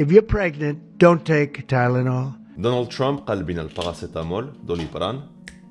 if you're pregnant, don't take Tylenol. دونالد ترامب قال بينا الباراسيتامول دوليبران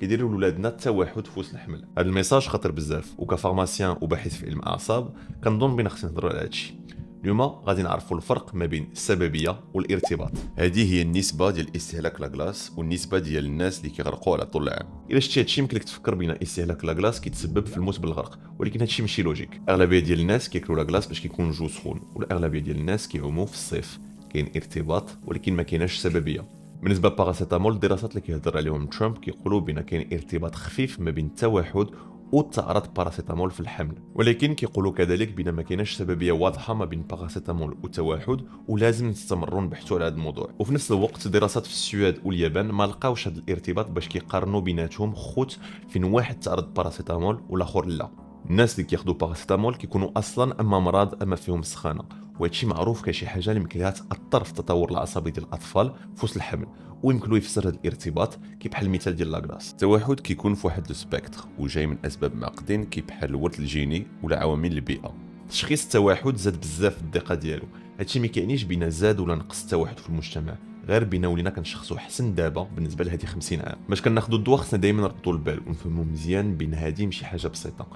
كيديروا لولادنا التوحد في وسط الحمل. هذا الميساج خطير بزاف، وكفارماسيان وباحث في علم الاعصاب كنظن بينا خصنا نهضروا على هادشي. اليوم غادي نعرفوا الفرق ما بين السببيه والارتباط. هذه هي النسبه ديال استهلاك لاكلاص والنسبه ديال الناس اللي كيغرقوا على طول العام. الا شتي هادشي يمكن لك تفكر بين استهلاك لاكلاص كيتسبب في الموت بالغرق، ولكن هادشي ماشي لوجيك. اغلبيه ديال الناس كياكلوا لاكلاص باش كيكون الجو سخون، والاغلبيه ديال الناس كيعوموا في الصيف. كاين ارتباط ولكن ما كايناش سببيه. بالنسبه للباراسيتامول الدراسات اللي كيهضر عليهم ترامب كيقولوا بان كاين ارتباط خفيف ما بين التوحد وتعرض الباراسيتامول في الحمل، ولكن كيقولوا كذلك بان ما كايناش سببيه واضحه ما بين الباراسيتامول والتوحد، ولازم نستمروا نبحثوا على هذا الموضوع. وفي نفس الوقت دراسات في السويد واليابان ما لقاوش هذا الارتباط باش كيقارنوا بيناتهم خوت فين واحد تعرض الباراسيتامول والاخر لا. الناس اللي كياخذوا باراسيتامول كيكونوا اصلا اما مرض اما فيهم سخانه، وهادشي معروف كشي حاجه اللي يمكن لها تاثر في التطور العصبي ديال الاطفال في وسط الحمل، ويمكن له يفسر هذا الارتباط كي بحال المثال ديال لاكلاص. التوحد كيكون في واحد السبيكتر وجاي من اسباب معقدين كي بحال الورث الجيني ولا عوامل البيئه. تشخيص التوحد زاد بزاف في الدقه ديالو. هادشي ما كيعنيش بينا زاد ولا نقص التوحد في المجتمع، غير بينا ولينا كنشخصوا حسن دابا بالنسبه لهذه 50 عام. باش كناخذوا الدواء خصنا دائما نردوا البال ونفهموا مزيان بين هذه ماشي حاجه بسيطه.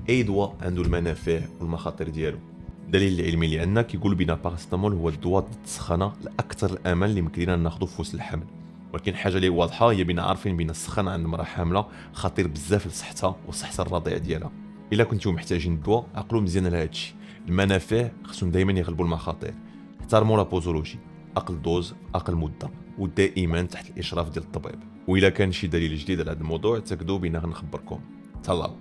اي دواء عنده المنافع والمخاطر ديالو. الدليل العلمي اللي عندنا كيقول بان الباراسيتامول هو الدواء ضد السخانه الاكثر الامان اللي يمكن لنا ناخذه في وسط الحمل، ولكن حاجه اللي واضحه هي بينا عارفين بان السخان عند المراه حامله خطير بزاف لصحتها وصحه الرضيع ديالها. الا كنتو محتاجين الدواء عقلوا مزيان على هادشي. المنافع خصهم دائما يغلبوا المخاطر. احترموا لا بوزولوجي، اقل دوز اقل مده، ودائما تحت الاشراف ديال الطبيب. واذا كان شي دليل جديد على هذا الموضوع تاكدوا بينا غنخبركم. تهلاو.